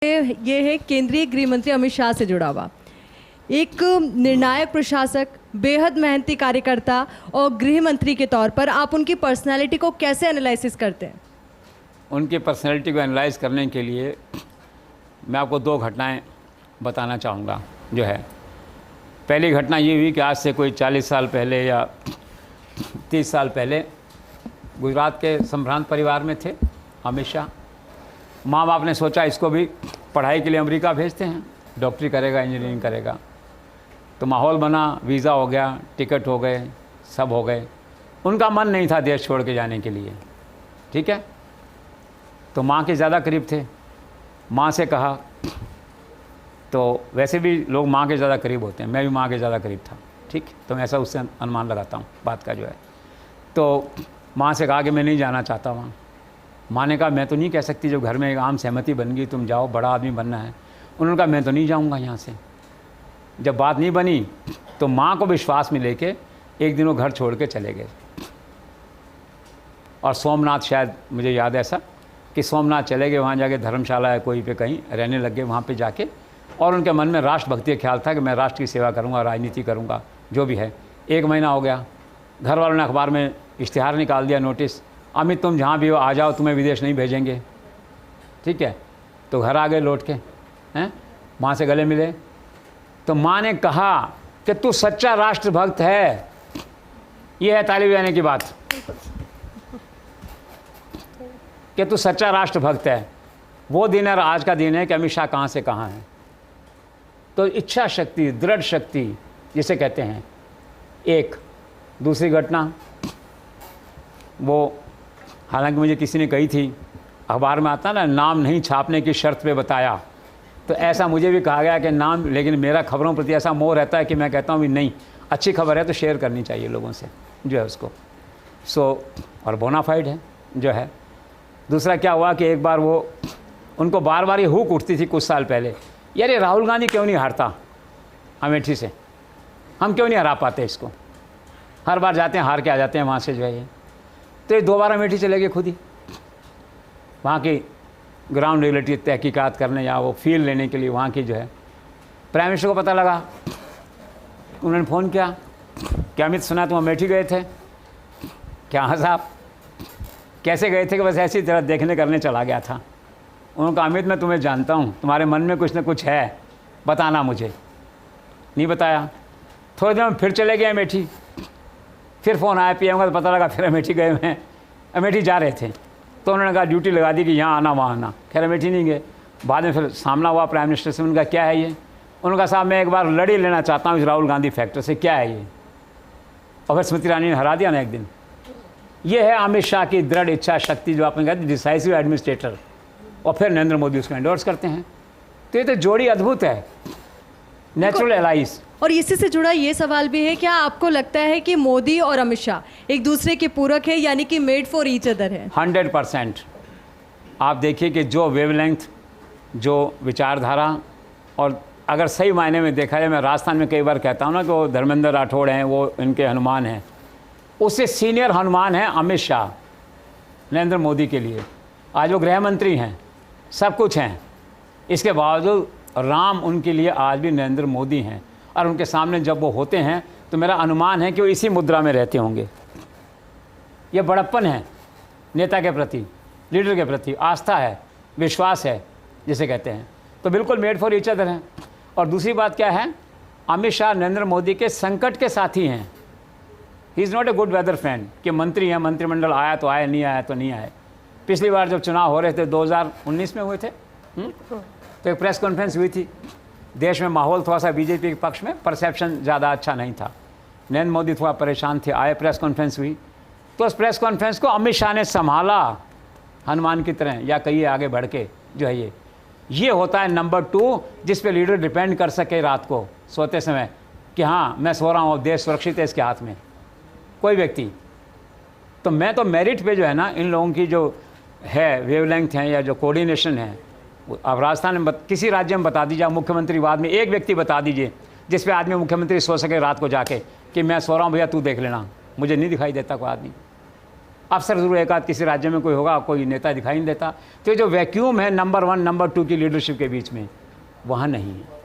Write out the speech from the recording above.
ये है केंद्रीय गृह मंत्री अमित शाह से जुड़ा हुआ एक निर्णायक प्रशासक, बेहद मेहनती कार्यकर्ता और गृह मंत्री के तौर पर आप उनकी पर्सनालिटी को कैसे एनालिसिस करते हैं? उनकी पर्सनालिटी को एनालाइज करने के लिए मैं आपको दो घटनाएं बताना चाहूँगा। जो है, पहली घटना ये हुई कि आज से कोई 40 साल पहले या 30 साल पहले गुजरात के संभ्रांत परिवार में थे अमित शाह। माँ बाप ने सोचा इसको भी पढ़ाई के लिए अमेरिका भेजते हैं, डॉक्टरी करेगा, इंजीनियरिंग करेगा। तो माहौल बना, वीज़ा हो गया, टिकट हो गए, सब हो गए। उनका मन नहीं था देश छोड़ के जाने के लिए, ठीक है। तो माँ के ज़्यादा करीब थे, माँ से कहा, तो वैसे भी लोग माँ के ज़्यादा करीब होते हैं, मैं भी माँ के ज़्यादा करीब था, ठीक। तो मैं ऐसा उससे अनुमान लगाता हूँ बात का जो है। तो माँ से कहा कि मैं नहीं जाना चाहता वहाँ। माँ ने कहा मैं तो नहीं कह सकती, जब घर में एक आम सहमति बन गई, तुम जाओ, बड़ा आदमी बनना है। उन्होंने कहा मैं तो नहीं जाऊँगा यहाँ से। जब बात नहीं बनी तो माँ को विश्वास में लेके एक दिन वो घर छोड़ के चले गए। और सोमनाथ, शायद मुझे याद है ऐसा कि सोमनाथ चले गए, वहाँ जाके धर्मशाला है कोई पे कहीं रहने लग गए वहाँ पे जाके। और उनके मन में राष्ट्रभक्ति का ख्याल था कि मैं राष्ट्र की सेवा करूँगा, राजनीति करूँगा, जो भी है। 1 महीना हो गया, घर वालों ने अखबार में इश्तिहार निकाल दिया, नोटिस, अमित तुम जहाँ भी हो आ जाओ, तुम्हें विदेश नहीं भेजेंगे, ठीक है। तो घर आ गए लौट के, हैं, माँ से गले मिले। तो माँ ने कहा कि तू सच्चा राष्ट्रभक्त है। ये है ताली बजाने की बात कि तू सच्चा राष्ट्रभक्त है। वो दिन और आज का दिन है कि अमित शाह कहाँ से कहाँ है। तो इच्छा शक्ति, दृढ़ शक्ति जिसे कहते हैं। एक दूसरी घटना, वो हालांकि मुझे किसी ने कही थी, अखबार में आता ना, नाम नहीं छापने की शर्त पे बताया। तो ऐसा मुझे भी कहा गया कि नाम, लेकिन मेरा खबरों प्रति ऐसा मोह रहता है कि मैं कहता हूँ भी नहीं, अच्छी खबर है तो शेयर करनी चाहिए लोगों से, जो है उसको। और बोनाफाइड है जो है। दूसरा क्या हुआ कि एक बार वो, उनको बार बार ये हुक उठती थी कुछ साल पहले, यार ये राहुल गांधी क्यों नहीं हारता अमेठी से, हम क्यों नहीं हरा पाते इसको, हर बार जाते हैं हार के आ जाते हैं वहाँ से जो है। तो ये 2 बार अमेठी चले गए खुद ही, वहाँ की ग्राउंड रियलिटी तहकीकात करने या वो फील लेने के लिए वहाँ की जो है। प्राइम मिनिस्टर को पता लगा, उन्होंने फ़ोन किया कि अमित सुना तुम अमेठी गए थे क्या? हाँ साहब। कैसे गए थे? कि बस ऐसी तरह देखने करने चला गया था। उन्होंने कहा अमित मैं तुम्हें जानता हूँ, तुम्हारे मन में कुछ ना कुछ है, बताना मुझे। नहीं बताया। थोड़े दिन में फिर चले गए अमेठी, फिर फ़ोन आया पीएम का, तो पता लगा फिर अमेठी गए हुए हैं, अमेठी जा रहे थे। तो उन्होंने कहा ड्यूटी लगा दी कि यहाँ आना वहाँ आना। खैर अमेठी नहीं गए। बाद में फिर सामना हुआ प्राइम मिनिस्टर से, उनका क्या है ये? उन्होंने कहा साहब मैं एक बार लड़ी लेना चाहता हूँ इस राहुल गांधी फैक्टर से, क्या है ये? और फिर स्मृति ईरानी ने हरा दिया ना एक दिन। ये है अमित शाह की दृढ़ इच्छा शक्ति, जो आपने कहा डिसाइसिव एडमिनिस्ट्रेटर। और फिर नरेंद्र मोदी उसको एंडोर्स करते हैं। तो ये तो जोड़ी अद्भुत है, नेचुरल एलाइज। और इसी से जुड़ा ये सवाल भी है, क्या आपको लगता है कि मोदी और अमित शाह एक दूसरे के पूरक है, यानी कि मेड फॉर ईच अदर है? 100%। आप देखिए कि जो वेवलेंथ, जो विचारधारा, और अगर सही मायने में देखा जाए, मैं राजस्थान में कई बार कहता हूँ ना कि वो धर्मेंद्र राठौड़ हैं, वो इनके हनुमान हैं, उससे सीनियर हनुमान हैं अमित शाह नरेंद्र मोदी के लिए। आज वो गृह मंत्री हैं, सब कुछ हैं, इसके बावजूद राम उनके लिए आज भी नरेंद्र मोदी हैं। और उनके सामने जब वो होते हैं तो मेरा अनुमान है कि वो इसी मुद्रा में रहते होंगे। ये बड़प्पन है नेता के प्रति, लीडर के प्रति, आस्था है, विश्वास है जिसे कहते हैं। तो बिल्कुल मेड फॉर ईच अदर हैं। और दूसरी बात क्या है, अमित शाह नरेंद्र मोदी के संकट के साथी हैं। He is not a good weather friend कि मंत्री हैं, मंत्रिमंडल आया तो आए, नहीं आया तो नहीं आए। पिछली बार जब चुनाव हो रहे थे 2019 में हुए थे, तो एक प्रेस कॉन्फ्रेंस हुई थी। देश में माहौल थोड़ा सा बीजेपी के पक्ष में, परसेप्शन ज़्यादा अच्छा नहीं था, नरेंद्र मोदी थोड़ा परेशान थे, आए, प्रेस कॉन्फ्रेंस हुई। तो उस प्रेस कॉन्फ्रेंस को अमित शाह ने संभाला हनुमान की तरह, या कहिए आगे बढ़ के जो है। ये होता है नंबर 2, जिस पे लीडर डिपेंड कर सके रात को सोते समय कि हाँ मैं सो रहा हूँ, देश सुरक्षित है इसके हाथ में, कोई व्यक्ति। तो मैं तो मेरिट पे जो है ना, इन लोगों की जो है वेवलेंथ है या जो कोऑर्डिनेशन है, अब राजस्थान में किसी राज्य में बता दीजिए, मुख्यमंत्री बाद में एक व्यक्ति बता दीजिए जिस पे आदमी मुख्यमंत्री सो सके रात को जाके कि मैं सो रहा हूँ भैया तू देख लेना, मुझे नहीं दिखाई देता कोई आदमी। अफसर ज़रूर एक आध किसी राज्य में कोई होगा, कोई नेता दिखाई नहीं देता। तो ये जो वैक्यूम है नंबर 1 नंबर 2 की लीडरशिप के बीच में, वहाँ नहीं है।